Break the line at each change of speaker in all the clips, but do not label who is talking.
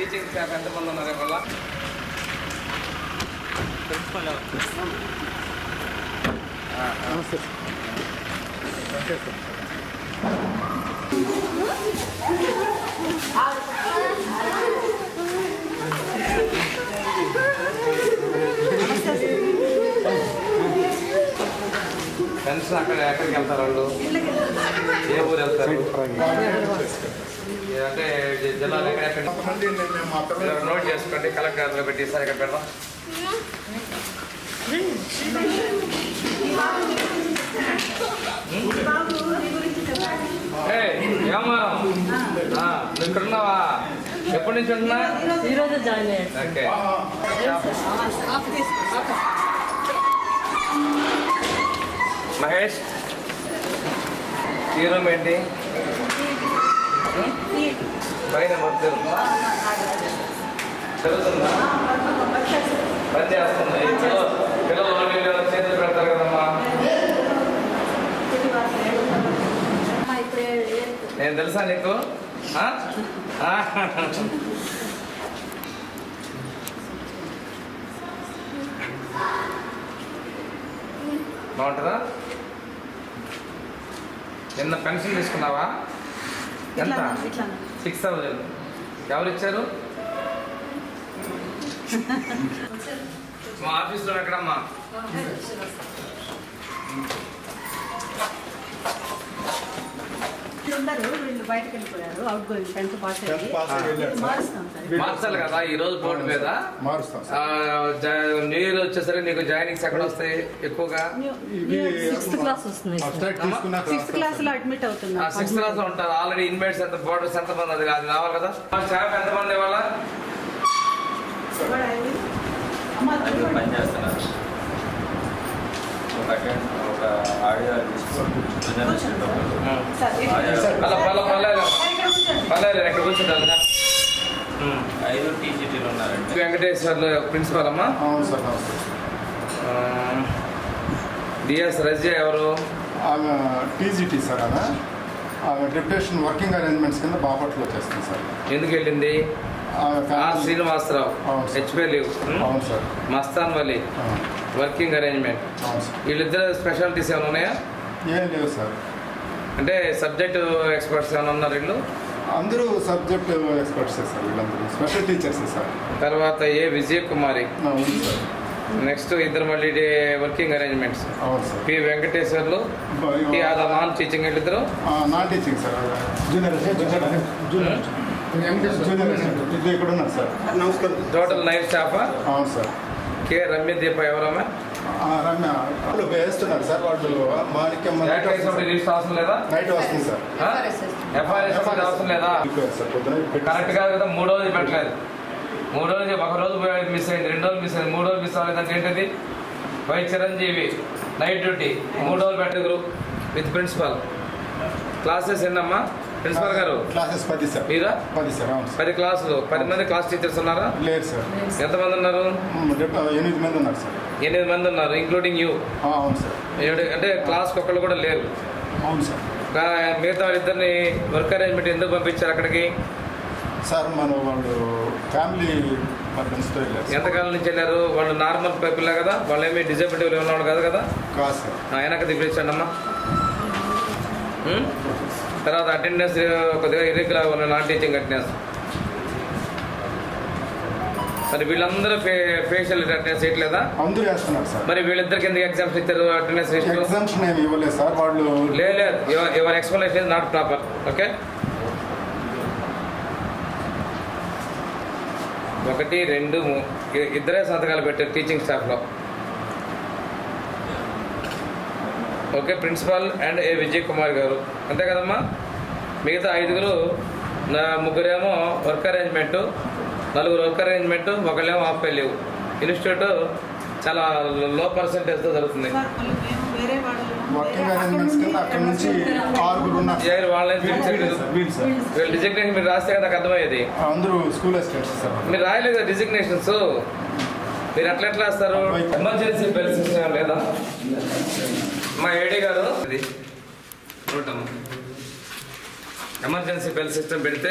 Teaching staff ఎంతమంది ఉన్నారు ఇవాళ?
నమస్తే
ఫ్రెండ్స్ అక్కడ ఎక్కడికి వెళ్తారు వాళ్ళు? ఏ ఊరు వెళ్తారు? అంటే జిల్లాలో ఎక్కడెక్కడ నోట్ చేసుకోండి, కలెక్టర్ పెట్టి సార్ ఇక్కడ పెడదాం. ఏమా నువ్వు ఇక్కడ ఉన్నావా? ఎప్పటి నుంచి ఉంటున్నా?
ఈరోజు జాయిన్ అయ్యాను.
ఓకే. మహేష్, ఈ రూమ్ ఏంటి? పైన జరుగుతుందా? జరుగుతుందా? పని చేస్తుంది. పిల్లలు చేతులు పెడతారు కదమ్మా. నేను తెలుసా నీకు? బాగుంటుందా? నిన్న పెన్షన్ తీసుకున్నావా? ఎంత? 6,000. ఎవరు ఇచ్చారు? మా ఆఫీస్లో ఎక్కడమ్మా? మార్చాలి కదా ఈ రోజు బోర్డు మీద. న్యూ ఇయర్ వచ్చేసరికి నీకు జాయినింగ్స్ ఎక్కడ వస్తాయి ఎక్కువగా?
6th క్లాస్ వస్తుంది.
6th క్లాస్ లో అడ్మిట్ అవుతున్నా.
6th క్లాస్ లో ఉంటారు. ఆల్రెడీ ఇన్మేట్స్ ఎంత, బోర్డర్స్ ఎంత మంది, అది రావాలి కదా. స్టాఫ్ ఎంతమంది ఇవాళ
పని చేస్తున్నారు? ఒక ఆడియో
పర్లేదు ఎక్కడ కూర్చుంటారు.
5 టీజీటీలు ఉన్నారండి.
వెంకటేశ్వర్లు ప్రిన్సిపల్ అమ్మా. డిఎస్ రజియా ఎవరు?
ఆమె టీజీటీ సార్. ఆమె డిప్యూటేషన్ వర్కింగ్ అరేంజ్మెంట్స్ కింద బాపట్లో చేస్తుంది సార్.
ఎందుకు వెళ్ళింది? Srinivasarao HP leave.
అవును sir.
Mastan Vali working arrangement. వీళ్ళిద్దరు స్పెషాలిటీస్ ఏమైనా ఉన్నాయా?
ఏం లేవు సార్.
అంటే సబ్జెక్ట్ ఎక్స్పర్ట్స్ ఏమైనా ఉన్నారు వీళ్ళు?
అందరూ సబ్జెక్ట్ ఎక్స్పర్ట్స్ సార్. వీళ్ళందరూ స్పెషల్ టీచర్స్ సార్.
తర్వాత ఏ విజయ్ కుమారి.
అవును సార్.
నెక్స్ట్ ఇద్దరు మళ్ళీ వర్కింగ్ అరేంజ్మెంట్స్.
అవును sir.
P Venkateswarlu non teaching. వీళ్ళిద్దరు
నాన్ టీచింగ్ సార్. జూనియర్ ఇక్కడ ఉన్నారు సార్. నమస్కారం.
Total 9 staff.
అవును సార్.
కే రమ్య దీప ఎవరమ్మా?
రమ్య వాళ్ళు వేస్తున్నారు సార్. వాళ్ళు మాణిక్యం
అవసరం లేదా?
నైట్ వస్తుంది సార్.
ఎఫ్ఐఆర్ అవసరం లేదా? కరెక్ట్ కాదు కదా. 3 రోజులు పెట్టలేదు. 3 రోజులు, ఒక రోజు మిస్ అయింది, 2 రోజులు మిస్ అయింది, 3 రోజులు మిస్ అవ్వలేదంటే ఏంటది? వై చిరంజీవి నైట్ డ్యూటీ 3 రోజులు పెట్టగరు విత్ ప్రిన్సిపల్. క్లాసెస్ ఎన్నమ్మా ప్రిన్సిపల్ గారు?
Classes 10 sir.
మీరా?
10 సార్.
10 క్లాసులు. 10 మంది క్లాస్ టీచర్స్ ఉన్నారా?
లేదు సార్.
ఎంతమంది ఉన్నారు?
8 మంది ఉన్నారు సార్.
8 మంది ఉన్నారు ఇంక్లూడింగ్ యూ.
అవును సార్.
అంటే క్లాస్కి ఒక్కళ్ళు కూడా లేరు.
అవును సార్.
మిగతా వాళ్ళిద్దరిని వర్క్ అరేంజ్మెంట్ ఎందుకు పంపించారు అక్కడికి?
సార్ వాళ్ళు ఫ్యామిలీ పర్పన్స్తో వెళ్ళారు.
ఎంతకాలం నుంచి వెళ్ళారు? వాళ్ళు నార్మల్ పీపుల్ కదా, వాళ్ళు ఏమి డిజబిలిటీ ఉన్నవాడు కాదు కదా?
కాదు సార్.
ఆయనకు దిపించండి అమ్మా. తర్వాత అటెండెన్స్ కొద్దిగా ఇర్రెగ్యులర్ ఉన్న నాన్ టీచింగ్ అటెండెన్స్. మరి వీళ్ళందరూ ఫేషియల్ అటెండెన్స్ వేయట్లేదా?
అందరూ వేస్తున్నారు సార్.
మరి వీళ్ళిద్దరికి ఎందుకు ఎగ్జామ్స్ ఇచ్చారు? అటెండెన్స్
ఎగ్జామ్షన్ ఏమి ఇవ్వలేదు సార్. వాళ్ళు
లేదు, your explanation is not proper. Okay. 1, 2, 3 ఇద్దరే సంతకాలు పెట్టారు టీచింగ్ స్టాఫ్లో. ఓకే. ప్రిన్సిపాల్ అండ్ ఏ విజయ్ కుమార్ గారు అంతే కదమ్మా. మిగతా 5 ముగ్గురేమో వర్క్ అరేంజ్మెంటు, 4 వర్క్ అరేంజ్మెంటు, ఒకళ్ళేమో హాఫ్ పే లీవ్. ఇన్స్టిట్యూట్ చాలా లో పర్సెంటేజ్తో జరుగుతుంది.
వర్కింగ్ అరేంజ్మెంట్స్ కింద అక్కడ నుంచి 6 ఉన్నారు.
వీళ్ళు డిజిగ్నేషన్ మీరు రాస్తే కదా నాకు అర్థమయ్యేది.
అందరూ స్కూల్ అసిస్టెంట్స్ సార్.
మీరు రాయలేదు డిజిగ్నేషన్స్. మీరు ఎట్లా రాస్తారు? ఎమర్జెన్సీ బెల్ సిస్టమ్ లేదా? మా ఏడీ గారు ఇది ఎమర్జెన్సీ బెల్ సిస్టమ్ పెడితే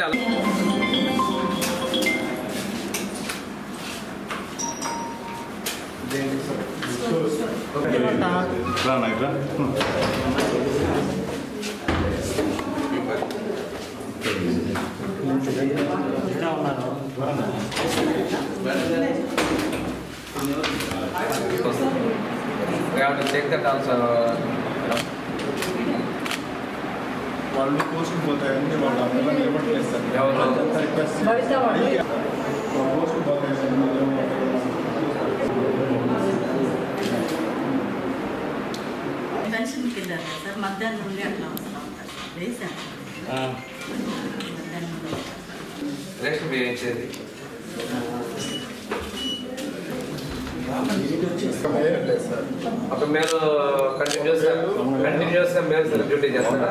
చెక్ దట్ ఆల్సో.
వాళ్ళు పోస్ట్ పోతాయని వాళ్ళు అందరూ నిలబడలేదు సార్. రిక్వెస్ట్ పోస్ట్ పోతాయి.
పెన్షన్ కింద సార్ మధ్యాహ్నం నుండి అట్లా వస్తూ ఉంటారు వేసాను మధ్యాహ్నం నుండి
రేషన్ బియ్యం ఇచ్చేది
లేదు సార్.
అప్పుడు మీరు కంటిన్యూస్గా మీరు డ్యూటీ చేస్తారా?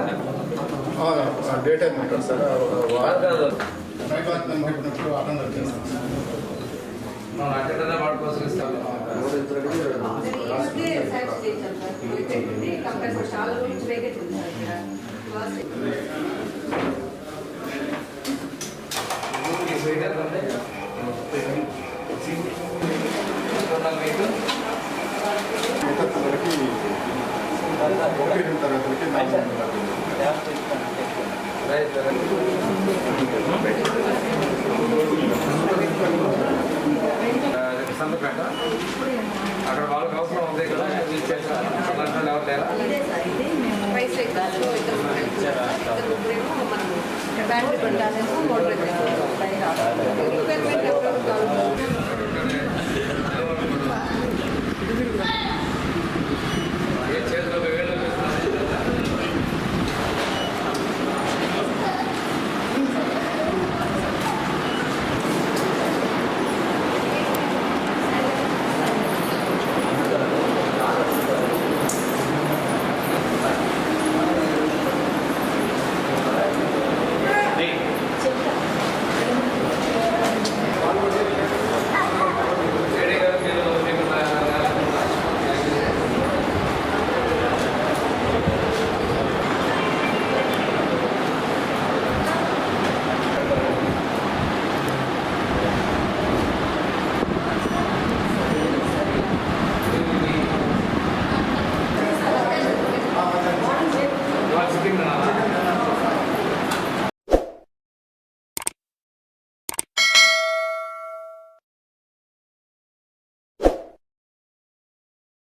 డే టైం ఉంటుంది సార్.
కాదు
చెప్పినప్పుడు అటెండర్ చేస్తాం సార్.
అటెండర్ వాడి కోసం ఇస్తాను.
చాలా రోజులు వేగెట్ ఉంది
మీకు
ఇతర తరగతి 1 తరగతికి 4
సంతపేట అక్కడ వాళ్ళకి అవసరం ఉంది కదా ఇచ్చేసారు ఎవరు లేరా?
Battery పెట్టాలేమో motor